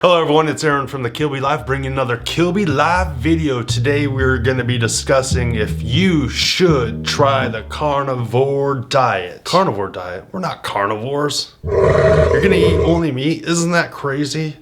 Hello everyone, it's Aaron from the Kilby Live, bringing another Kilby Live video. Today we're going to be discussing if you should try the carnivore diet. Carnivore diet? We're not carnivores. You're going to eat only meat? Isn't that crazy?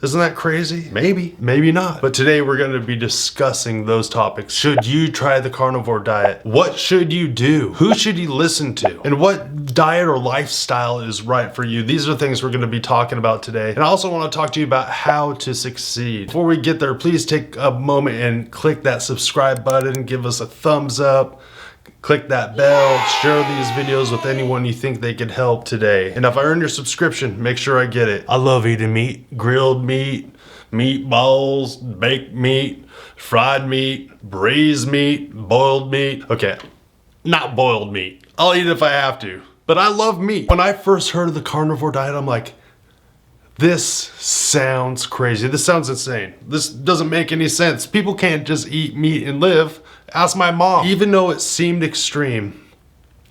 Isn't that crazy? Maybe, maybe not. But today we're going to be discussing those topics. Should you try the carnivore diet? What should you do? Who should you listen to? And what diet or lifestyle is right for you? These are things we're going to be talking about today. And I also want to talk to you about how to succeed. Before we get there, please take a moment and click that subscribe button, give us a thumbs up. Click that bell, share these videos with anyone you think they could help today. And if I earn your subscription, make sure I get it. I love eating meat, grilled meat, meatballs, baked meat, fried meat, braised meat, boiled meat. Okay, not boiled meat. I'll eat it if I have to, but I love meat. When I first heard of the carnivore diet, I'm like, this sounds crazy. This sounds insane. This doesn't make any sense. People can't just eat meat and live. Ask my mom. Even though it seemed extreme,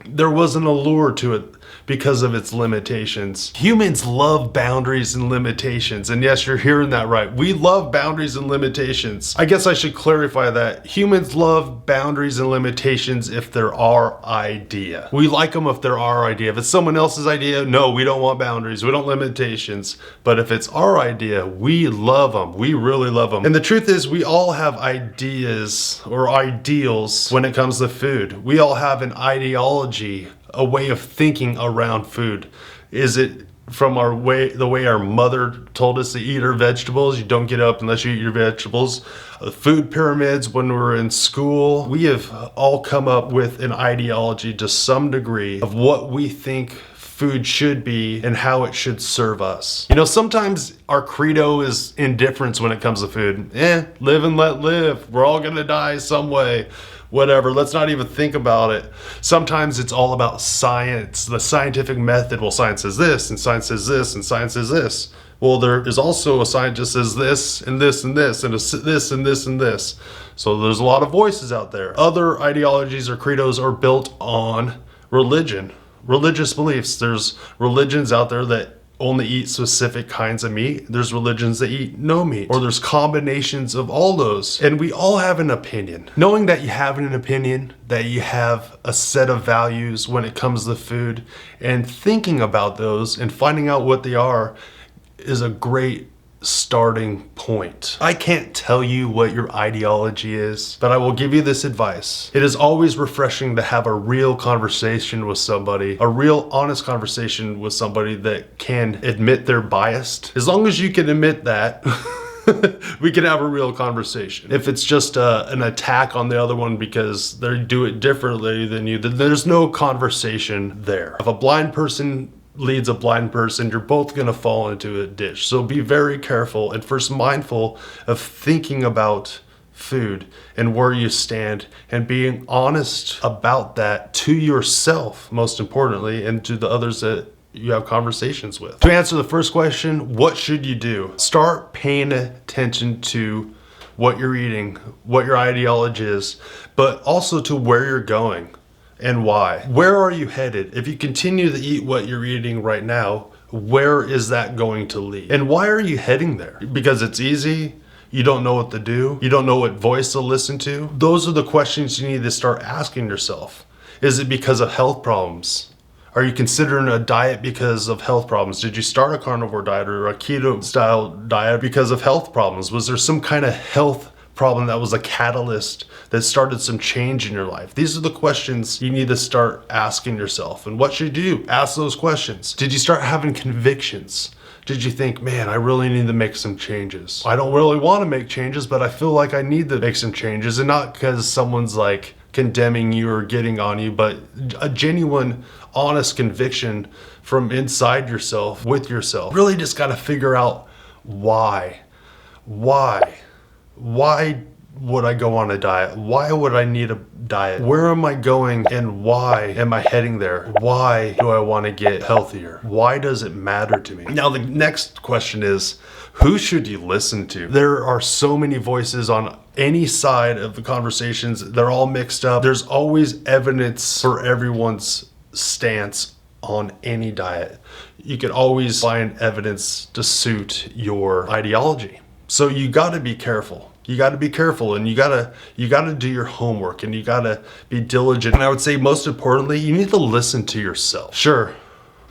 there was an allure to it because of its limitations. Humans love boundaries and limitations. And yes, you're hearing that right. We love boundaries and limitations. I guess I should clarify that. Humans love boundaries and limitations if they're our idea. We like them if they're our idea. If it's someone else's idea, no, we don't want boundaries. We don't limitations. But if it's our idea, we love them. We really love them. And the truth is, we all have ideas or ideals when it comes to food. We all have an ideology, a way of thinking around food. Is it from the way our mother told us to eat our vegetables? You don't get up unless you eat your vegetables. Food pyramids when we were in school. We have all come up with an ideology to some degree of what we think food should be and how it should serve us. You know, sometimes our credo is indifference when it comes to food. Live and let live. We're all gonna die some way. Whatever, let's not even think about it. Sometimes it's all about science, the scientific method. Well, science says this, and science says this, and science says this. Well, there is also a scientist says this, and this, and this, and this, and this, and this. So there's a lot of voices out there. Other ideologies or credos are built on religion, religious beliefs. There's religions out there that only eat specific kinds of meat. There's religions that eat no meat, or there's combinations of all those. And we all have an opinion. Knowing that you have an opinion, that you have a set of values when it comes to food, and thinking about those and finding out what they are is a great starting point. I can't tell you what your ideology is, but I will give you this advice. It is always refreshing to have a real conversation with somebody, a real honest conversation with somebody that can admit they're biased. As long as you can admit that, we can have a real conversation. If it's just an attack on the other one because they do it differently than you, then there's no conversation there. If a blind person leads a blind person, you're both going to fall into a ditch. So be very careful and first mindful of thinking about food and where you stand and being honest about that to yourself, most importantly, and to the others that you have conversations with. To answer the first question, what should you do? Start paying attention to what you're eating, what your ideology is, but also to where you're going. And why? Where are you headed? If you continue to eat what you're eating right now, where is that going to lead? And why are you heading there? Because it's easy? You don't know what to do? You don't know what voice to listen to? Those are the questions you need to start asking yourself. Is it because of health problems? Are you considering a diet because of health problems? Did you start a carnivore diet or a keto style diet because of health problems? Was there some kind of health problem that was a catalyst that started some change in your life? These are the questions you need to start asking yourself. And what should you do? Ask those questions. Did you start having convictions? Did you think, man, I really need to make some changes? I don't really want to make changes, but I feel like I need to make some changes. And not because someone's like condemning you or getting on you, but a genuine, honest conviction from inside yourself, with yourself. Really just got to figure out why. Why would I go on a diet? Why would I need a diet? Where am I going and why am I heading there? Why do I want to get healthier? Why does it matter to me? Now the next question is, who should you listen to? There are so many voices on any side of the conversations. They're all mixed up. There's always evidence for everyone's stance on any diet. you could always find evidence to suit your ideology. So you gotta be careful. You gotta be careful, and you gotta do your homework, and you gotta be diligent. And I would say most importantly, you need to listen to yourself. Sure,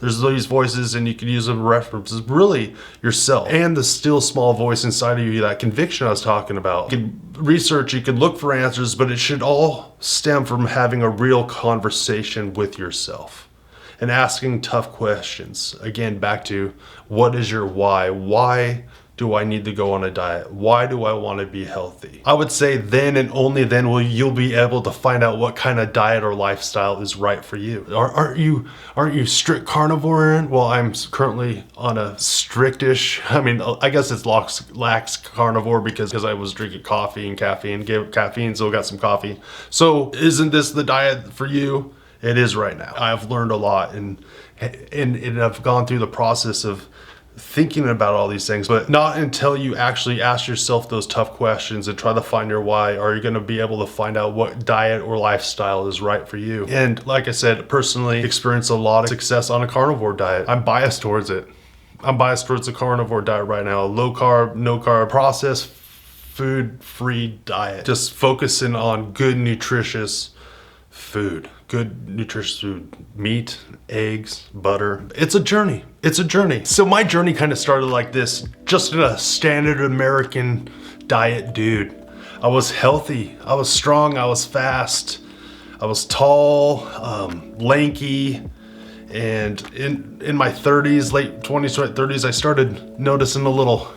there's these voices and you can use them as references, really yourself and the still small voice inside of you, that conviction I was talking about. You can research, you can look for answers, but it should all stem from having a real conversation with yourself and asking tough questions. Again, back to, what is your why? Why do I need to go on a diet? Why do I want to be healthy? I would say then and only then will you'll be able to find out what kind of diet or lifestyle is right for you. Aren't you strict carnivore? Well, I'm currently on a strictish, I guess it's lax carnivore because I was drinking coffee and caffeine, so I got some coffee. So isn't this the diet for you? It is right now. I've learned a lot and I've gone through the process of thinking about all these things, but not until you actually ask yourself those tough questions and try to find your why are you going to be able to find out what diet or lifestyle is right for you. And like I said, personally experienced a lot of success on a carnivore diet. I'm biased towards it. I'm biased towards the carnivore diet right now. Low carb, no carb, processed food free diet. Just focusing on good nutritious food. Good nutritious food, meat, eggs, butter. It's a journey. It's a journey. So my journey kind of started like this, just a standard American diet dude. I was healthy, I was strong, I was fast, I was tall, lanky, and in my 30s, late 20s, late 30s, I started noticing a little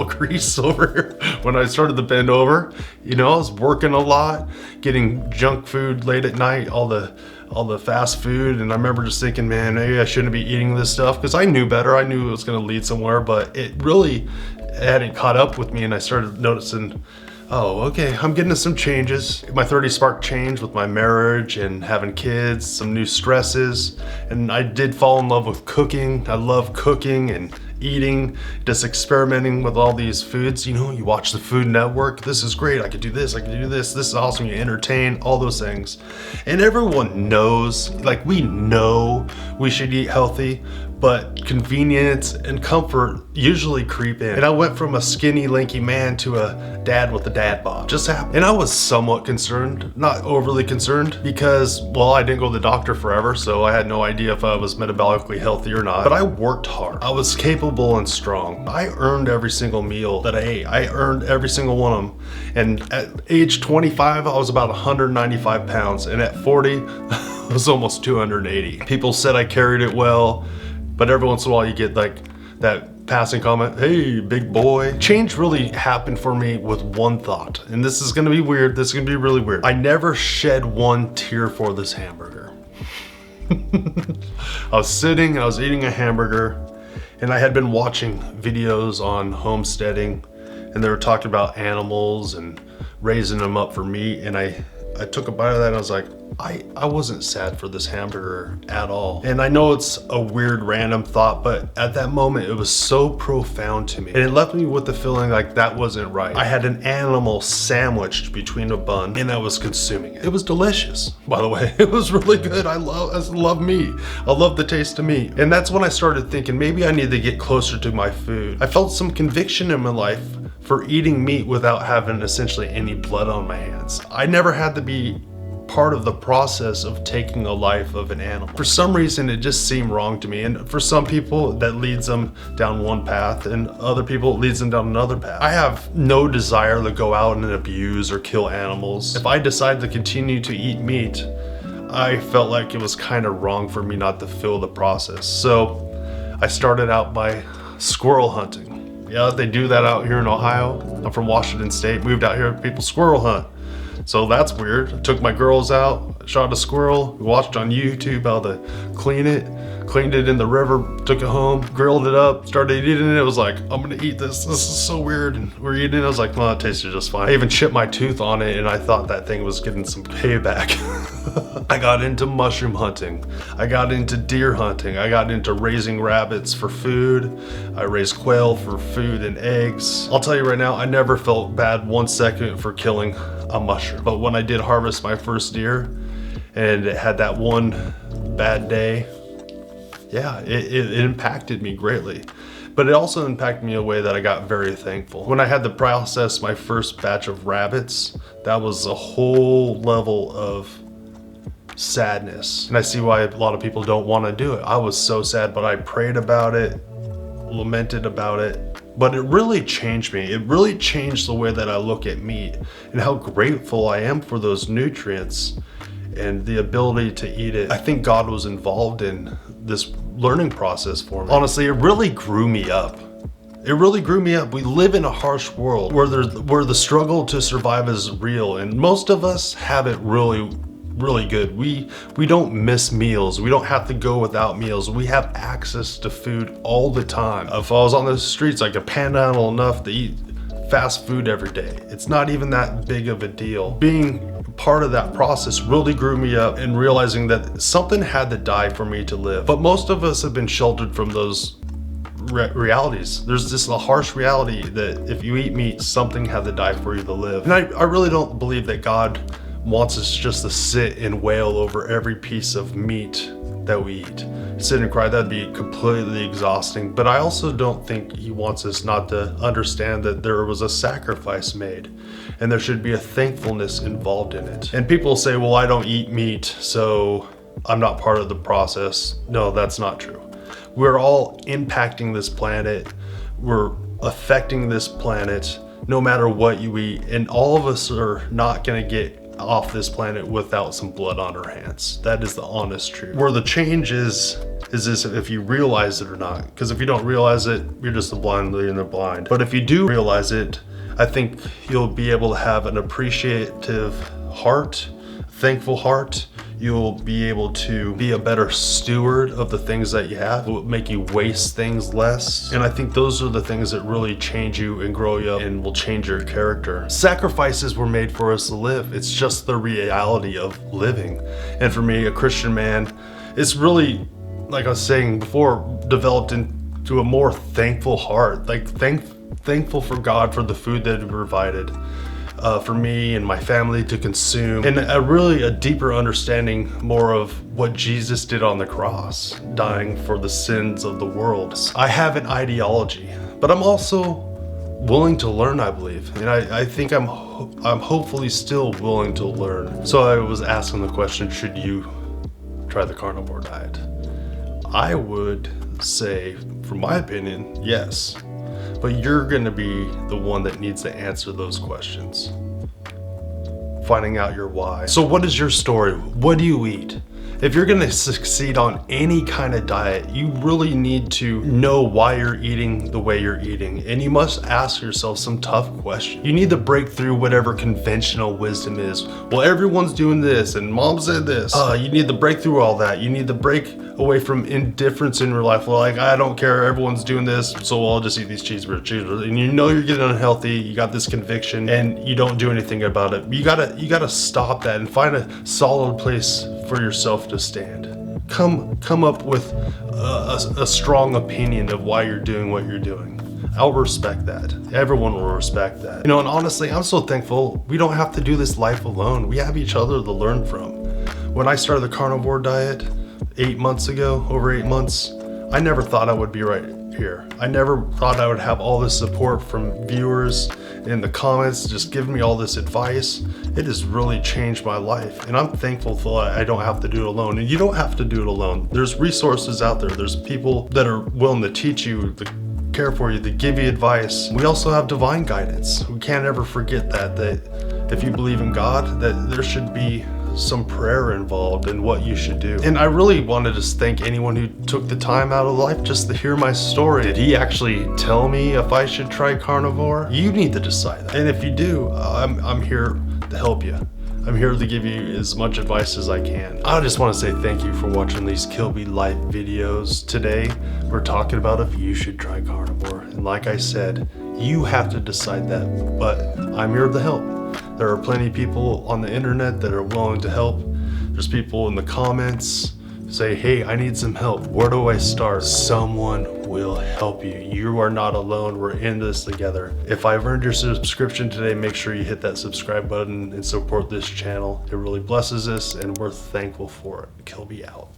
crease over here when I started to bend over. I was working a lot, getting junk food late at night, all the fast food, and I remember just thinking, man, maybe I shouldn't be eating this stuff, because I knew better. I knew it was going to lead somewhere, but it really hadn't caught up with me, and I started noticing, oh, okay, I'm getting some changes. My 30s sparked change with my marriage and having kids, some new stresses, and I did fall in love with cooking. I love cooking and eating, just experimenting with all these foods. You watch the Food Network. This is great. I could do this. I could do this. This is awesome. You entertain, all those things. And everyone knows, we know we should eat healthy, but convenience and comfort usually creep in. And I went from a skinny, lanky man to a dad with a dad bod. Just happened. And I was somewhat concerned, not overly concerned, because, well, I didn't go to the doctor forever, so I had no idea if I was metabolically healthy or not. But I worked hard. I was capable and strong. I earned every single meal that I ate. I earned every single one of them. And at age 25, I was about 195 pounds. And at 40, I was almost 280. People said I carried it well, but every once in a while you get that passing comment, hey, big boy. Change really happened for me with one thought. And this is gonna be weird. This is gonna be really weird. I never shed one tear for this hamburger. I was eating a hamburger, and I had been watching videos on homesteading, and they were talking about animals and raising them up for meat, and I took a bite of that and I was like, I wasn't sad for this hamburger at all. And I know it's a weird random thought, but at that moment it was so profound to me. And it left me with the feeling like that wasn't right. I had an animal sandwiched between a bun and I was consuming it. It was delicious, by the way. It was really good. I love meat. I love the taste of meat. And that's when I started thinking maybe I need to get closer to my food. I felt some conviction in my life for eating meat without having essentially any blood on my hands. I never had to be part of the process of taking a life of an animal. For some reason, it just seemed wrong to me. And for some people, that leads them down one path, and other people, it leads them down another path. I have no desire to go out and abuse or kill animals. If I decide to continue to eat meat, I felt like it was kind of wrong for me not to feel the process. So I started out by squirrel hunting. Yeah, they do that out here in Ohio. I'm from Washington State, moved out here, people squirrel hunt. So that's weird. I took my girls out, shot a squirrel, we watched on YouTube how to clean it, cleaned it in the river, took it home, grilled it up, started eating it. It was like, I'm gonna eat this. This is so weird. And we're eating it. I was like, well, it tasted just fine. I even chipped my tooth on it and I thought that thing was getting some payback. I got into mushroom hunting. I got into deer hunting. I got into raising rabbits for food. I raised quail for food and eggs. I'll tell you right now, I never felt bad 1 second for killing a mushroom. But when I did harvest my first deer and it had that one bad day, yeah, it impacted me greatly. But it also impacted me in a way that I got very thankful. When I had to process my first batch of rabbits, that was a whole level of sadness. And I see why a lot of people don't want to do it. I was so sad, but I prayed about it, lamented about it. But it really changed me. It really changed the way that I look at meat and how grateful I am for those nutrients and the ability to eat it. I think God was involved in this learning process for me. Honestly, it really grew me up. It really grew me up. We live in a harsh world where the struggle to survive is real, and most of us have it really good. We don't miss meals. We don't have to go without meals. We have access to food all the time. If I was on the streets, I could panhandle enough to eat fast food every day. It's not even that big of a deal. Being part of that process really grew me up in realizing that something had to die for me to live. But most of us have been sheltered from those realities. There's just a harsh reality that if you eat meat, something had to die for you to live. And I really don't believe that God wants us just to sit and wail over every piece of meat that we eat. Sit and cry, that'd be completely exhausting. But I also don't think he wants us not to understand that there was a sacrifice made and there should be a thankfulness involved in it. And people say, well, I don't eat meat, so I'm not part of the process. No, that's not true. We're all impacting this planet. We're affecting this planet no matter what you eat. And all of us are not gonna get off this planet without some blood on our hands. That is the honest truth. Where the change is this if you realize it or not. Because if you don't realize it, you're just a blind leading the blind. But if you do realize it, I think you'll be able to have an appreciative heart, thankful heart. You'll be able to be a better steward of the things that you have. It will make you waste things less. And I think those are the things that really change you and grow you up and will change your character. Sacrifices were made for us to live. It's just the reality of living. And for me, a Christian man, it's really, like I was saying before, developed into a more thankful heart. Like thankful for God for the food that He provided. For me and my family to consume, and a deeper understanding more of what Jesus did on the cross, dying for the sins of the world. I have an ideology, but I'm also willing to learn, I believe, and I think I'm hopefully still willing to learn. So I was asking the question, should you try the carnivore diet? I would say, from my opinion, yes. But you're gonna be the one that needs to answer those questions. Finding out your why. So what is your story? What do you eat? If you're gonna succeed on any kind of diet, you really need to know why you're eating the way you're eating. And you must ask yourself some tough questions. You need to break through whatever conventional wisdom is. Well, everyone's doing this and mom said this. You need to break through all that. You need to break away from indifference in your life. Well, like, I don't care, everyone's doing this, so I'll just eat these cheeseburgers. And you know you're getting unhealthy, you got this conviction, and you don't do anything about it. You gotta stop that and find a solid place for yourself to stand. Come up with a strong opinion of why you're doing what you're doing. I'll respect that. Everyone will respect that. You know, and honestly, I'm so thankful we don't have to do this life alone. We have each other to learn from. When I started the carnivore diet 8 months ago, over 8 months, I never thought I would be right here. I never thought I would have all this support from viewers in the comments, just giving me all this advice. It has really changed my life, and I'm thankful that I don't have to do it alone. And you don't have to do it alone. There's resources out there. There's people that are willing to teach you, to care for you, to give you advice. We also have divine guidance. We can't ever forget that if you believe in God, that there should be some prayer involved in what you should do. And I really wanted to thank anyone who took the time out of life just to hear my story. Did he actually tell me if I should try carnivore? You need to decide that. And if you do, I'm here to help you. I'm here to give you as much advice as I can. I just want to say thank you for watching these Kilby Life videos. Today, we're talking about if you should try carnivore. And like I said, you have to decide that, but I'm here to help. There are plenty of people on the internet that are willing to help. There's people in the comments say, hey, I need some help. Where do I start? Someone will help you. You are not alone. We're in this together. If I've earned your subscription today, make sure you hit that subscribe button and support this channel. It really blesses us and we're thankful for it. Kilby out.